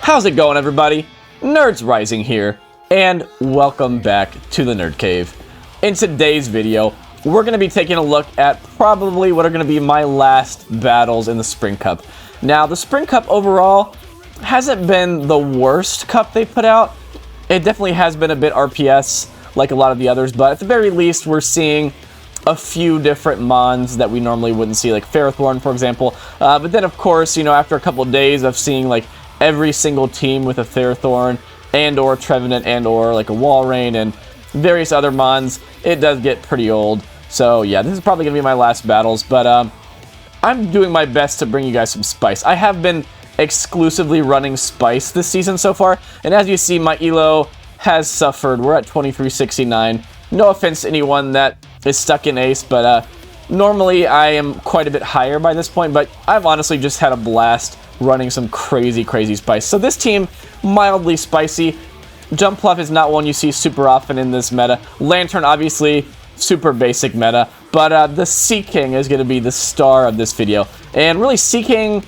How's it going, everybody? Nerds Rising here, and welcome back to the Nerd Cave. In today's video, we're going to be taking a look at probably what are going to be my last battles in the Spring Cup. Now, the Spring Cup overall hasn't been the worst cup they put out. It definitely has been a bit RPS, like a lot of the others, but at the very least, we're seeing a few different mons that we normally wouldn't see, like Ferrothorn, for example. But then, of course, you know, after a couple of days of seeing, like, every single team with a Ferrothorn and/or Trevenant and/or like a Walrein and various other mons, it does get pretty old. So yeah, this is probably gonna be my last battles, but I'm doing my best to bring you guys some spice. I have been exclusively running spice this season so far, and as you see, my elo has suffered. We're at 2369. No offense to anyone that is stuck in ace, but normally I am quite a bit higher by this point, but I've honestly just had a blast running some crazy spice. So this team, mildly spicy. Jumpluff is not one you see super often in this meta. Lantern, obviously, super basic meta. But the Seaking is going to be the star of this video. And really, Seaking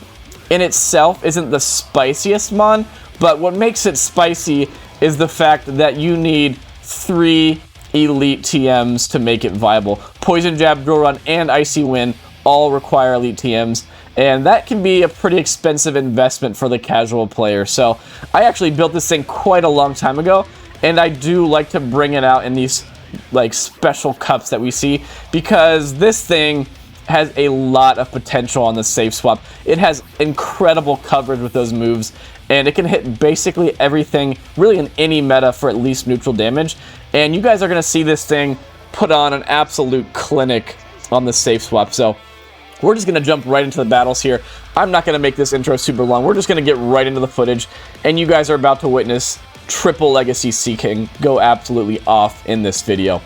in itself isn't the spiciest mon, but what makes it spicy is the fact that you need 3 elite TMs to make it viable. Poison Jab, Drill Run, and Icy Wind all require elite TMs. And that can be a pretty expensive investment for the casual player. So I actually built this thing quite a long time ago, and I do like to bring it out in these like special cups that we see, because this thing has a lot of potential on the safe swap. It has incredible coverage with those moves, and it can hit basically everything really in any meta for at least neutral damage. And you guys are going to see this thing put on an absolute clinic on the safe swap. So we're just going to jump right into the battles here. I'm not going to make this intro super long. We're just going to get right into the footage, and you guys are about to witness triple Legacy Seaking go absolutely off in this video.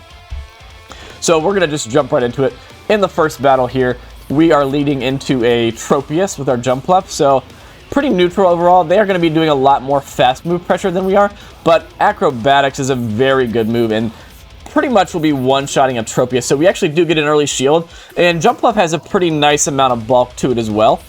So we're going to just jump right into it. In the first battle here, we are leading into a Tropius with our Jumpluff, so pretty neutral overall. They are going to be doing a lot more fast move pressure than we are, but Acrobatics is a very good move, and pretty much will be one-shotting a Tropius, so we actually do get an early shield, and Jumpluff has a pretty nice amount of bulk to it as well,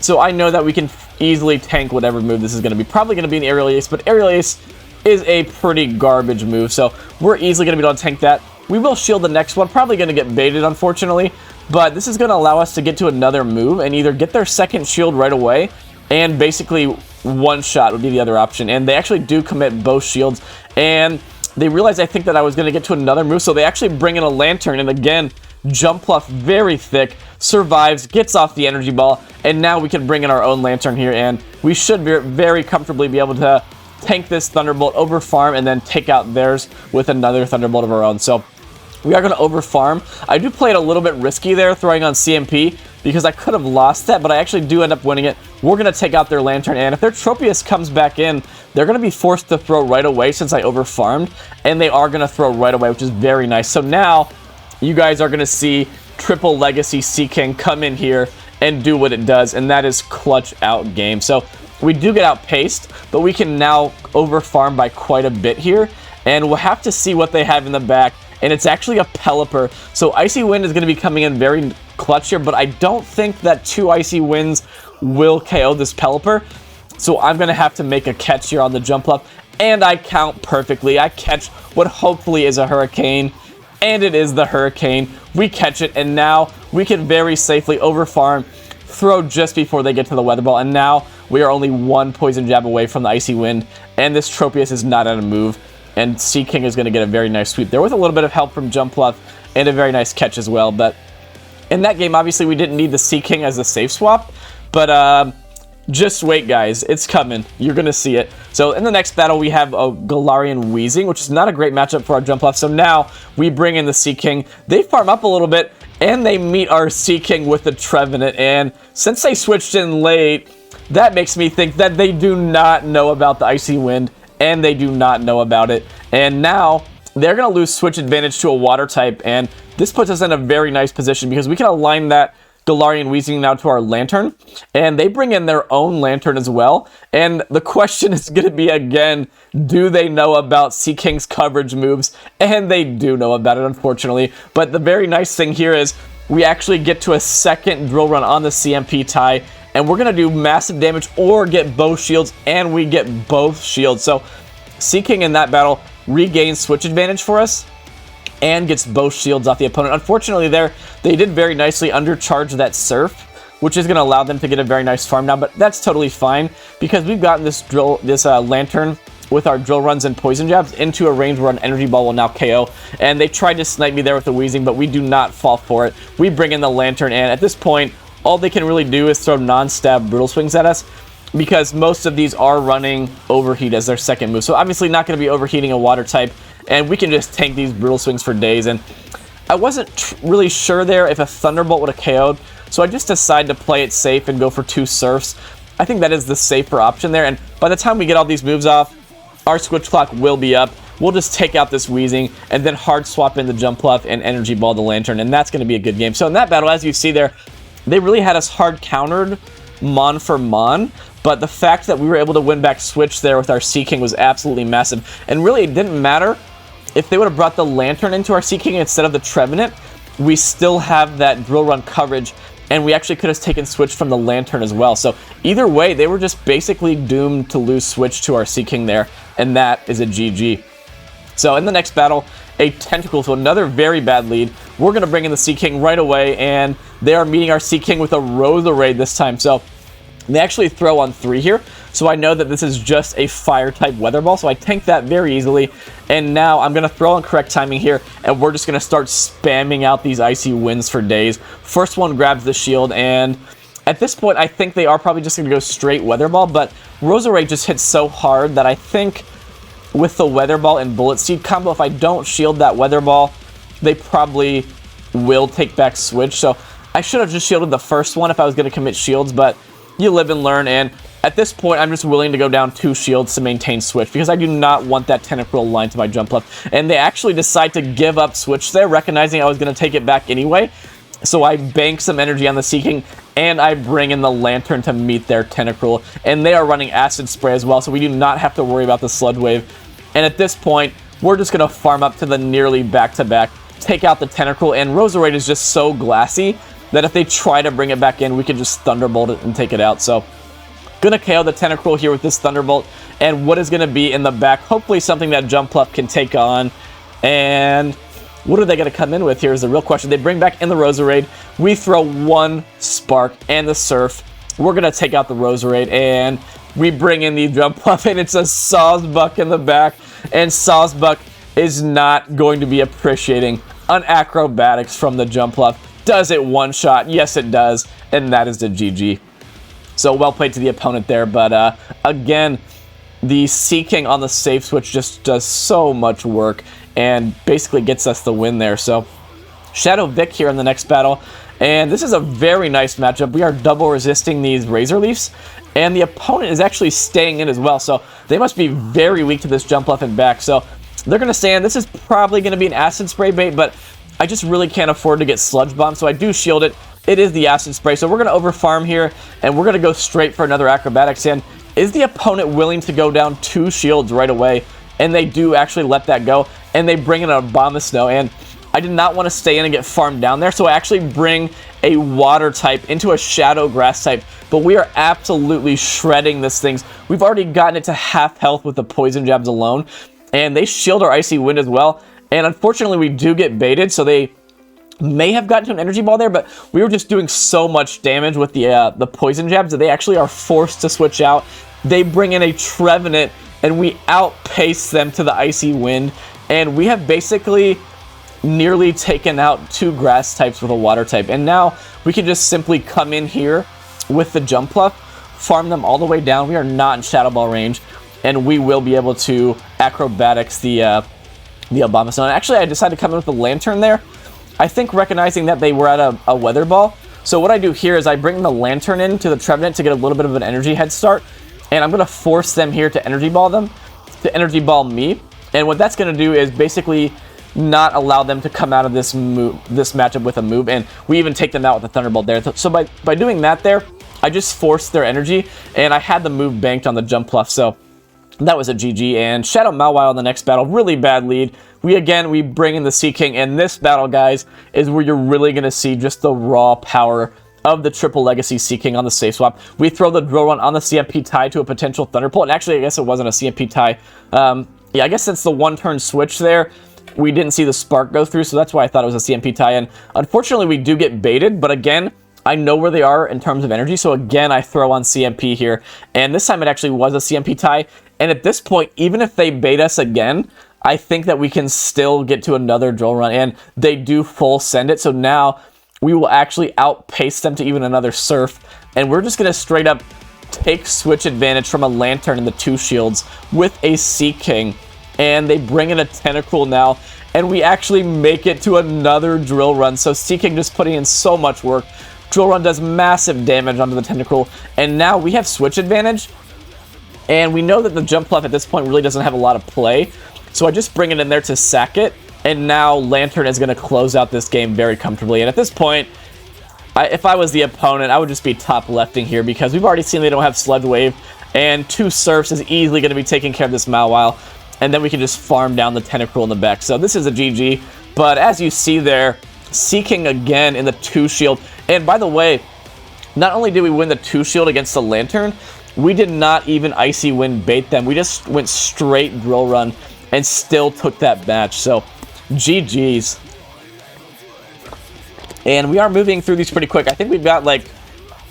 so I know that we can easily tank whatever move this is going to be. Probably going to be an Aerial Ace, but Aerial Ace is a pretty garbage move, so we're easily going to be able to tank that. We will shield the next one, probably going to get baited, unfortunately, but this is going to allow us to get to another move and either get their second shield right away, and basically one shot would be the other option, and they actually do commit both shields, and they realized, I think, that I was going to get to another move, so they actually bring in a Lantern, and again, Jumpluff, very thick, survives, gets off the Energy Ball, and now we can bring in our own Lantern here, and we should very comfortably be able to tank this Thunderbolt, over farm, and then take out theirs with another Thunderbolt of our own. So we are going to over farm. I do play it a little bit risky there, throwing on CMP, because I could have lost that, but I actually do end up winning it. We're going to take out their Lantern, and if their Tropius comes back in, they're going to be forced to throw right away since I over-farmed, and they are going to throw right away, which is very nice. So now, you guys are going to see triple Legacy Seaking come in here and do what it does, and that is clutch out game. So we do get outpaced, but we can now over-farm by quite a bit here, and we'll have to see what they have in the back, and it's actually a Pelipper. So Icy Wind is going to be coming in very clutch here, but I don't think that 2 Icy Winds will KO this Pelipper. So I'm going to have to make a catch here on the Jumpluff, and I count perfectly. I catch what hopefully is a Hurricane, and it is the Hurricane. We catch it, and now we can very safely over-farm, throw just before they get to the Weather Ball, and now we are only 1 Poison Jab away from the Icy Wind, and this Tropius is not out of move, and Seaking is going to get a very nice sweep there with a little bit of help from Jumpluff, and a very nice catch as well. But in that game, obviously, we didn't need the Seaking as the safe swap, but just wait, guys. It's coming. You're going to see it. So in the next battle, we have a Galarian Wheezing, which is not a great matchup for our Jumpluff. So now we bring in the Seaking. They farm up a little bit, and they meet our Seaking with the Trevenant. And since they switched in late, that makes me think that they do not know about the Icy Wind, and they do not know about it. And now they're going to lose switch advantage to a Water type, and this puts us in a very nice position because we can align that Galarian Wheezing now to our Lantern, and they bring in their own Lantern as well. And the question is going to be, again, do they know about Seaking's coverage moves? And they do know about it, unfortunately. But the very nice thing here is we actually get to a second Drill Run on the CMP tie, and we're going to do massive damage or get both shields, and we get both shields. So Seaking in that battle regains switch advantage for us and gets both shields off the opponent. Unfortunately there, they did very nicely undercharge that Surf, which is going to allow them to get a very nice farm down, but that's totally fine because we've gotten this Lantern with our drill runs and poison jabs into a range where an energy ball will now KO, and they tried to snipe me there with the Wheezing, but we do not fall for it. We bring in the Lantern, and at this point, all they can really do is throw non-stab brutal swings at us because most of these are running Overheat as their second move. So obviously not going to be overheating a water type, and we can just tank these brutal swings for days. And I wasn't really sure there if a Thunderbolt would have KO'd, so I just decided to play it safe and go for 2 Surfs. I think that is the safer option there, and by the time we get all these moves off, our switch clock will be up. We'll just take out this Wheezing and then hard swap in the Jump Bluff and Energy Ball the Lantern, and that's going to be a good game. So in that battle, as you see there, they really had us hard countered Mon for Mon, but the fact that we were able to win back Switch there with our Seaking was absolutely massive. And really, it didn't matter if they would have brought the Lantern into our Seaking instead of the Trevenant. We still have that Drill Run coverage, and we actually could have taken Switch from the Lantern as well. So either way, they were just basically doomed to lose Switch to our Seaking there, and that is a GG. So in the next battle, a Tentacle, so another very bad lead. We're going to bring in the Seaking right away, and they are meeting our Seaking with a Roserade this time. So they actually throw on 3 here, so I know that this is just a Fire-type Weather Ball, so I tank that very easily. And now I'm going to throw on correct timing here, and we're just going to start spamming out these Icy Winds for days. First one grabs the shield, and at this point, I think they are probably just going to go straight Weather Ball, but Roserade just hits so hard that I think with the Weather Ball and Bullet Seed combo, if I don't shield that Weather Ball, they probably will take back Switch. So I should have just shielded the first one if I was going to commit shields, but you live and learn, and at this point, I'm just willing to go down 2 shields to maintain Switch because I do not want that Tentacle aligned to my Jump Bluff. And they actually decide to give up Switch there, recognizing I was going to take it back anyway. So I bank some energy on the Seaking, and I bring in the Lantern to meet their Tentacle. And they are running Acid Spray as well, so we do not have to worry about the Sludge Wave. And at this point, we're just going to farm up to the nearly back-to-back, take out the Tentacle, and Roserade is just so glassy that if they try to bring it back in, we can just Thunderbolt it and take it out. So gonna KO the Tentacle here with this Thunderbolt, and what is gonna be in the back, hopefully something that Jump Bluff can take on. And what are they gonna come in with here is the real question. They bring back in the Roserade, we throw 1 Spark and the Surf. We're gonna take out the Roserade, and we bring in the Jump Bluff, and it's a Sawsbuck in the back, and Sawsbuck is not going to be appreciating an Acrobatics from the Jump Bluff. Does it one-shot? Yes, it does, and that is the GG. So well played to the opponent there, but again, the Seaking on the safe switch just does so much work and basically gets us the win there. So Shadow Vic here in the next battle, and this is a very nice matchup. We are double resisting these Razor Leafs, and the opponent is actually staying in as well, so they must be very weak to this Jump Bluff and back. So they're going to stay in. This is probably going to be an Acid Spray bait, but I just really can't afford to get Sludge Bomb, so I do shield it. It is the Acid Spray, so we're going to overfarm here, and we're going to go straight for another Acrobatics. And is the opponent willing to go down 2 shields right away? And they do actually let that go, and they bring in an Abomasnow, and I did not want to stay in and get farmed down there, so I actually bring a Water type into a Shadow Grass type, but we are absolutely shredding this thing. We've already gotten it to half health with the Poison Jabs alone, and they shield our Icy Wind as well. And unfortunately, we do get baited, so they may have gotten to an Energy Ball there, but we were just doing so much damage with the Poison Jabs that they actually are forced to switch out. They bring in a Trevenant, and we outpace them to the Icy Wind, and we have basically nearly taken out 2 Grass types with a Water type. And now we can just simply come in here with the Jump Bluff, farm them all the way down. We are not in Shadow Ball range, and we will be able to Acrobatics the Abomasnow. And actually, I decided to come in with the Lantern there, I think recognizing that they were at a Weather Ball. So what I do here is I bring the Lantern into the Trevenant to get a little bit of an energy head start, and I'm going to force them here to Energy Ball them, to Energy Ball me. And what that's going to do is basically not allow them to come out of this matchup with a move, and we even take them out with a Thunderbolt there. So by doing that there, I just forced their energy, and I had the move banked on the Jump Bluff, so that was a GG. And Shadow Mawile in the next battle, really bad lead. We bring in the Seaking, and this battle, guys, is where you're really going to see just the raw power of the triple Legacy Seaking on the safe swap. We throw the Drill Run on the CMP tie to a potential Thunderbolt. And actually, I guess it wasn't a CMP tie. Yeah, I guess it's the one-turn switch there. We didn't see the spark go through, so that's why I thought it was a CMP tie. And unfortunately, we do get baited, but again, I know where they are in terms of energy, so again, I throw on CMP here. And this time it actually was a CMP tie. And at this point, even if they bait us again, I think that we can still get to another Drill Run, and they do full send it. So now we will actually outpace them to even another Surf, and we're just going to straight up take switch advantage from a Lantern and the 2 shields with a Seaking, and they bring in a Tentacruel now, and we actually make it to another Drill Run. So Seaking just putting in so much work. Drill Run does massive damage onto the Tentacruel, and now we have switch advantage, and we know that the Jump Bluff at this point really doesn't have a lot of play. So I just bring it in there to sack it, and now Lantern is going to close out this game very comfortably. And at this point, if I was the opponent, I would just be top lefting here, because we've already seen they don't have Sludge Wave, and 2 Surfs is easily going to be taking care of this Mawile, and then we can just farm down the Tentacruel in the back. So this is a GG, but as you see there, Seaking again in the 2 shield. And by the way, not only did we win the 2 shield against the Lantern, we did not even Icy Wind bait them. We just went straight Drill Run and still took that match. So GG's. And we are moving through these pretty quick. I think we've got like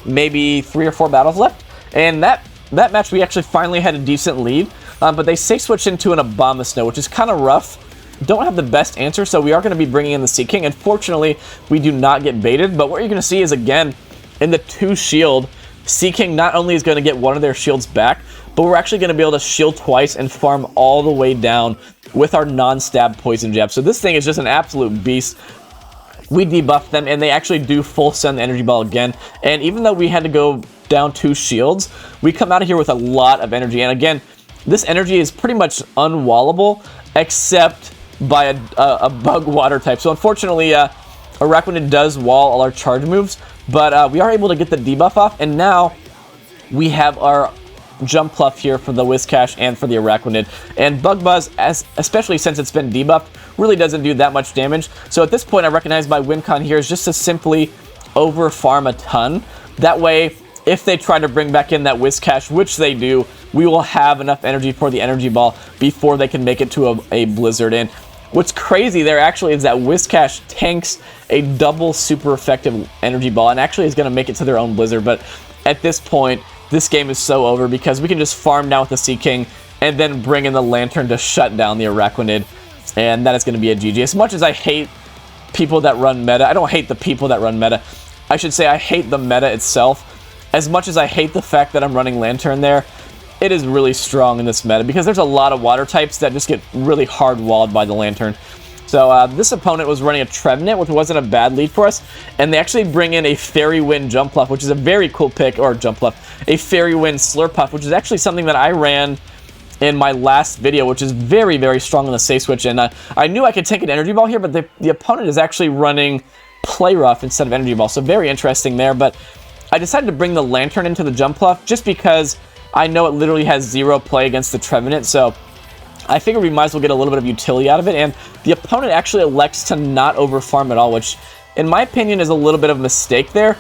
maybe 3 or 4 battles left. And that match we actually finally had a decent lead. But they safe switched into an Abomasnow, which is kind of rough. Don't have the best answer, so we are going to be bringing in the Seaking. And fortunately, we do not get baited. But what you're going to see is, again, in the 2 shield, Seaking not only is going to get one of their shields back, but we're actually going to be able to shield twice and farm all the way down with our non-stab poison jab. So this thing is just an absolute beast. We debuff them, and they actually do full send the energy ball again. And even though we had to go down 2 shields, we come out of here with a lot of energy. And again, this energy is pretty much unwallable, except by a bug water type. So unfortunately, Araquanid does wall all our charge moves, but we are able to get the debuff off, and now we have our Jump Bluff here for the Whiscash and for the Araquanid. And Bug Buzz, especially since it's been debuffed, really doesn't do that much damage. So at this point, I recognize my win con here is just to simply over farm a ton. That way, if they try to bring back in that Whiscash, which they do, we will have enough energy for the energy ball before they can make it to a Blizzard. And what's crazy there actually is that Whiscash tanks a double super effective energy ball and actually is going to make it to their own Blizzard. But at this point, this game is so over because we can just farm down with the Seaking and then bring in the Lantern to shut down the Araquanid. And that is going to be a GG. As much as I hate people that run meta, I don't hate the people that run meta. I should say I hate the meta itself. As much as I hate the fact that I'm running Lantern there, it is really strong in this meta because there's a lot of water types that just get really hard walled by the Lantern. So this opponent was running a Trevenant, which wasn't a bad lead for us, and they actually bring in a Fairy Wind Jump Bluff, which is a very cool pick, or Jump Bluff, a Fairy Wind Slurpuff, which is actually something that I ran in my last video, which is very, very strong on the safe switch. And I knew I could take an Energy Ball here, but the opponent is actually running Play Rough instead of Energy Ball, so very interesting there. But I decided to bring the Lantern into the Jump Bluff just because I know it literally has 0 play against the Trevenant, so I figured we might as well get a little bit of utility out of it. And the opponent actually elects to not overfarm at all, which in my opinion is a little bit of a mistake there.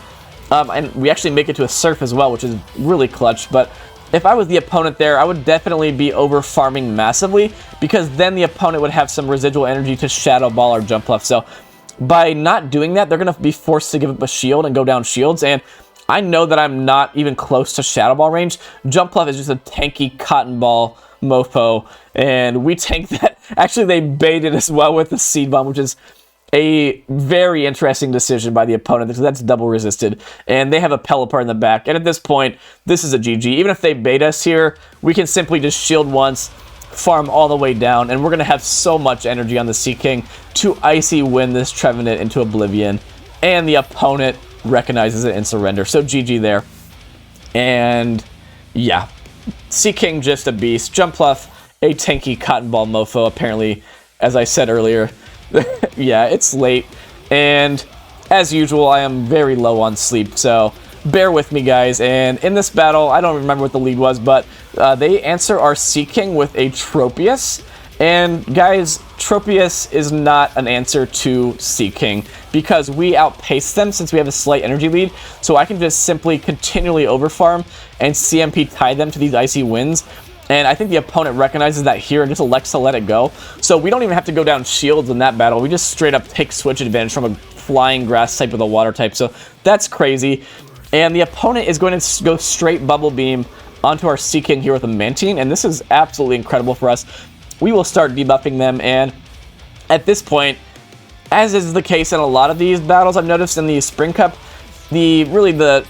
And we actually make it to a Surf as well, which is really clutch. But if I was the opponent there, I would definitely be overfarming massively, because then the opponent would have some residual energy to Shadow Ball or Jump Bluff. So by not doing that, they're going to be forced to give up a shield and go down shields. And I know that I'm not even close to Shadow Ball range. Jump Bluff is just a tanky Cotton Ball mofo, and we tank that. Actually, they baited as well with the Seed Bomb, which is a very interesting decision by the opponent, because that's double resisted, and they have a Pelipper in the back. And at this point, this is a GG. Even if they bait us here, we can simply just shield once, farm all the way down, and we're going to have so much energy on the Seaking to Icy Wind this Trevenant into Oblivion, and the opponent recognizes it and surrender. So GG there. And yeah, Seaking just a beast. Jump Bluff, a tanky Cotton Ball mofo, apparently, as I said earlier. Yeah, it's late, and as usual, I am very low on sleep, so bear with me, guys. And in this battle, I don't remember what the lead was, but they answer our Seaking with a Tropius, And guys, Tropius is not an answer to Seaking because we outpace them since we have a slight energy lead. So I can just simply continually overfarm and CMP tie them to these icy winds. And I think the opponent recognizes that here and just elects to let it go. So we don't even have to go down shields in that battle. We just straight up take switch advantage from a flying grass type with a water type. So that's crazy. And the opponent is going to go straight Bubble Beam onto our Seaking here with a Mantine. And this is absolutely incredible for us. We will start debuffing them. And at this point, as is the case in a lot of these battles, I've noticed in the Spring Cup, the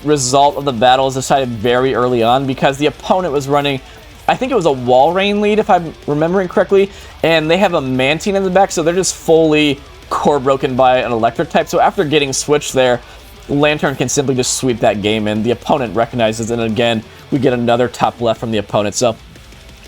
result of the battle is decided very early on because the opponent was running, I think it was a Wall Rain lead if I'm remembering correctly, and they have a Mantine in the back, so they're just fully core broken by an electric type. So after getting switched there, Lantern can simply just sweep that game, and the opponent recognizes it, and again, we get another top left from the opponent. So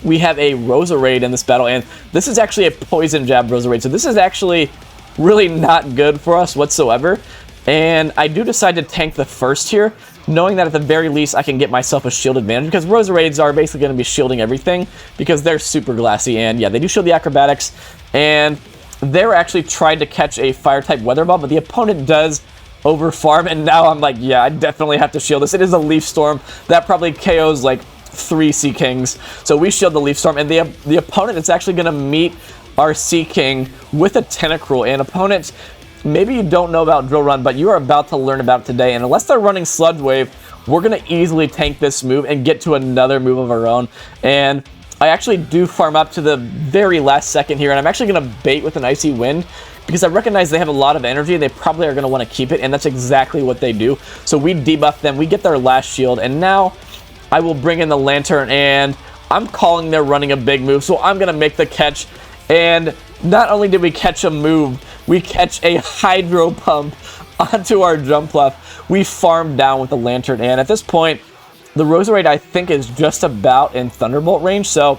we have a Roserade in this battle, and this is actually a Poison Jab Roserade, so this is actually really not good for us whatsoever. And I do decide to tank the first here, knowing that at the very least I can get myself a shield advantage, because Roserades are basically going to be shielding everything, because they're super glassy, and yeah, they do shield the acrobatics, and they're actually trying to catch a Fire-type Weather Ball, but the opponent does overfarm, and now I'm like, yeah, I definitely have to shield this. It is a Leaf Storm. That probably KOs like 3 Seakings. So we shield the Leaf Storm, and the opponent is actually going to meet our Seaking with a Tentacruel. And opponents, maybe you don't know about Drill Run, but you are about to learn about it today. And unless they're running Sludge Wave, we're going to easily tank this move and get to another move of our own. And I actually do farm up to the very last second here, and I'm actually going to bait with an Icy Wind because I recognize they have a lot of energy. They probably are going to want to keep it, and that's exactly what they do. So we debuff them, we get their last shield, and now I will bring in the Lantern, and I'm calling they're running a big move, so I'm going to make the catch. And not only did we catch a move, we catch a Hydro Pump onto our Jumpluff. We farm down with the Lantern, and at this point, the Roserade, I think, is just about in Thunderbolt range, so,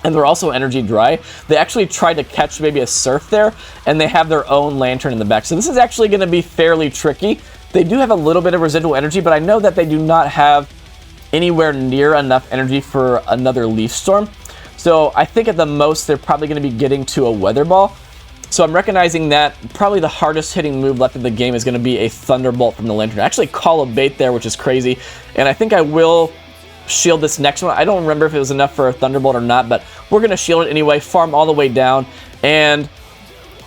and they're also energy dry. They actually tried to catch maybe a Surf there, and they have their own Lantern in the back. So this is actually going to be fairly tricky. They do have a little bit of residual energy, but I know that they do not have anywhere near enough energy for another Leaf Storm. So I think at the most, they're probably going to be getting to a Weather Ball. So I'm recognizing that probably the hardest hitting move left in the game is going to be a Thunderbolt from the Lantern. I actually call a bait there, which is crazy. And I think I will shield this next one. I don't remember if it was enough for a Thunderbolt or not, but we're going to shield it anyway, farm all the way down. And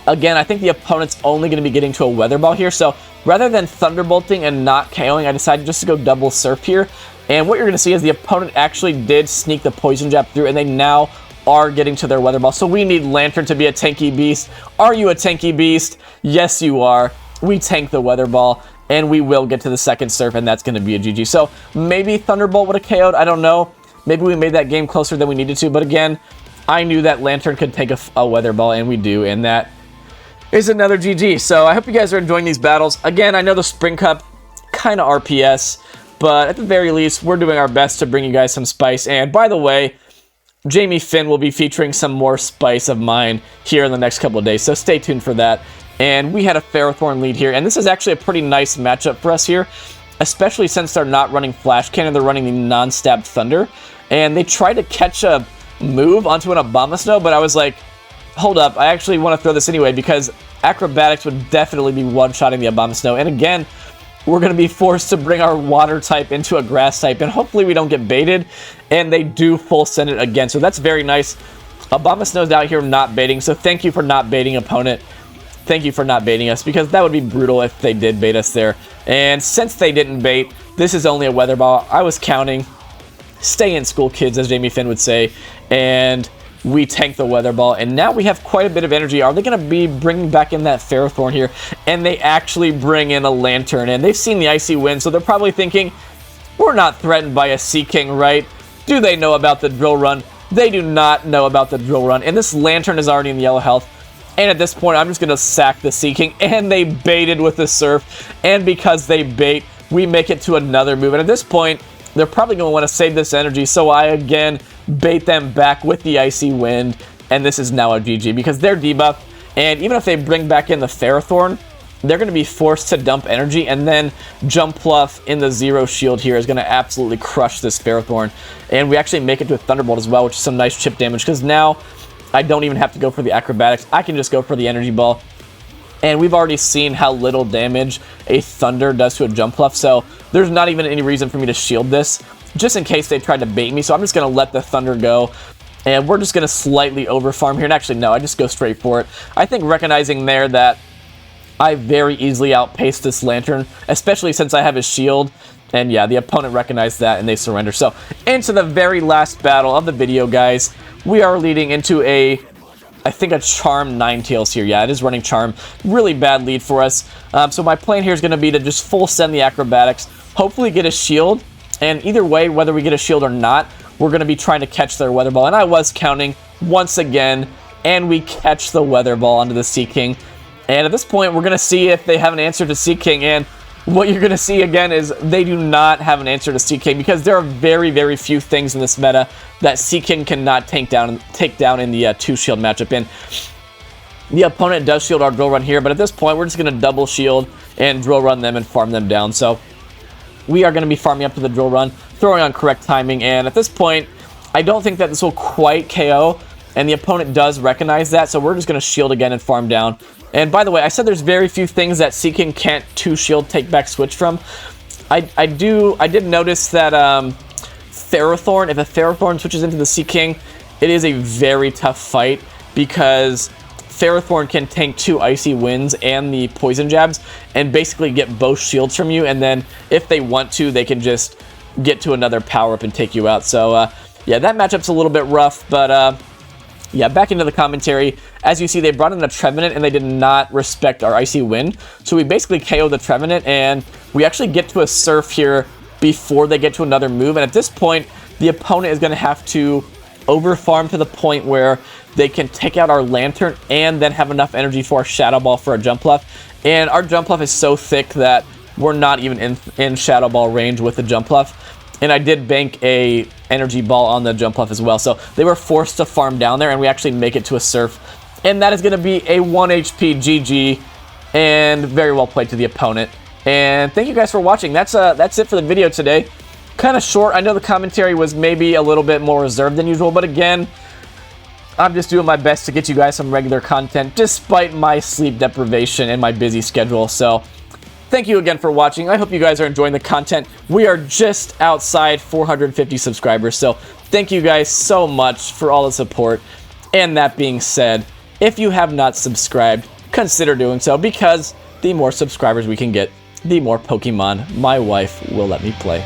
again, I think the opponent's only going to be getting to a Weather Ball here. So rather than Thunderbolting and not KOing, I decided just to go double Surf here. And what you're going to see is the opponent actually did sneak the Poison Jab through, and they now are getting to their Weather Ball. So we need Lantern to be a tanky beast. Are you a tanky beast? Yes, you are. We tank the Weather Ball, and we will get to the second Surf, and that's going to be a GG. So maybe Thunderbolt would have KO'd. I don't know. Maybe we made that game closer than we needed to. But again, I knew that Lantern could take a Weather Ball, and we do. And that is another GG. So I hope you guys are enjoying these battles. Again, I know the Spring Cup kind of RPS, but at the very least, we're doing our best to bring you guys some spice. And by the way, Jamie Finn will be featuring some more spice of mine here in the next couple of days, so stay tuned for that. And we had a Ferrothorn lead here, and this is actually a pretty nice matchup for us here, especially since they're not running Flash Cannon, they're running the non-stabbed Thunder. And they tried to catch a move onto an Abomasnow, but I was like, hold up, I actually want to throw this anyway, because Acrobatics would definitely be one-shotting the Abomasnow. And again, we're going to be forced to bring our Water type into a Grass type, and hopefully we don't get baited, and they do full send it again, so that's very nice. Abomasnow's out here not baiting, so thank you for not baiting, opponent. Thank you for not baiting us, because that would be brutal if they did bait us there. And since they didn't bait, this is only a Weather Ball. I was counting. Stay in school, kids, as Jamie Finn would say, and we tank the Weather Ball, and now we have quite a bit of energy. Are they going to be bringing back in that Ferrothorn here? And they actually bring in a Lantern, and they've seen the Icy Wind, so they're probably thinking, we're not threatened by a Seaking, right? Do they know about the Drill Run? They do not know about the Drill Run, and this Lantern is already in yellow health. And at this point, I'm just going to sack the Seaking, and they baited with the Surf, and because they bait, we make it to another move. And at this point, they're probably going to want to save this energy, so I again bait them back with the Icy Wind, and this is now a GG because they're debuffed, and even if they bring back in the Ferrothorn, they're going to be forced to dump energy, and then Jumpluff in the Zero Shield here is going to absolutely crush this Ferrothorn, and we actually make it to a Thunderbolt as well, which is some nice chip damage, because now I don't even have to go for the acrobatics. I can just go for the energy ball. And we've already seen how little damage a thunder does to a Jumpluff, so there's not even any reason for me to shield this, just in case they tried to bait me. So I'm just going to let the thunder go, and we're just going to slightly overfarm here. And actually, no, I just go straight for it. I think recognizing there that I very easily outpaced this Lantern, especially since I have his shield. And yeah, the opponent recognized that, and they surrender. So into the very last battle of the video, guys. We are leading into I think a Charm Ninetales here. Yeah, it is running Charm. Really bad lead for us. So my plan here is going to be to just full send the acrobatics, hopefully get a shield, and either way, whether we get a shield or not, we're going to be trying to catch their Weather Ball. And I was counting once again, and we catch the Weather Ball onto the Seaking. And at this point, we're going to see if they have an answer to Seaking, and what you're going to see again is they do not have an answer to Seaking, because there are very, very few things in this meta that Seaking cannot take down in the 2-shield matchup. And the opponent does shield our drill run here, but at this point, we're just going to double shield and drill run them and farm them down. So we are going to be farming up to the drill run, throwing on correct timing, and at this point, I don't think that this will quite KO, and the opponent does recognize that, so we're just going to shield again and farm down. And by the way, I said there's very few things that Seaking can't 2-shield take back switch from. I did notice that Ferrothorn, if a Ferrothorn switches into the Seaking, it is a very tough fight, because Ferrothorn can tank 2 Icy Winds and the Poison Jabs and basically get both shields from you, and then if they want to, they can just get to another power-up and take you out. So yeah, that matchup's a little bit rough, but yeah, back into the commentary. As you see, they brought in a Trevenant, and they did not respect our Icy Wind. So we basically KO the Trevenant, and we actually get to a Surf here before they get to another move. And at this point, the opponent is going to have to overfarm to the point where they can take out our Lantern and then have enough energy for our Shadow Ball for our Jumpluff. And our Jumpluff is so thick that we're not even in Shadow Ball range with the Jumpluff. And I did bank a energy ball on the Jumpluff as well. So they were forced to farm down there, and we actually make it to a Surf. And that is going to be a 1 HP GG, and very well played to the opponent. And thank you guys for watching. That's it for the video today. Kind of short. I know the commentary was maybe a little bit more reserved than usual, but again, I'm just doing my best to get you guys some regular content despite my sleep deprivation and my busy schedule. So thank you again for watching. I hope you guys are enjoying the content. We are just outside 450 subscribers, so thank you guys so much for all the support. And that being said, if you have not subscribed, consider doing so, because the more subscribers we can get, the more Pokemon my wife will let me play.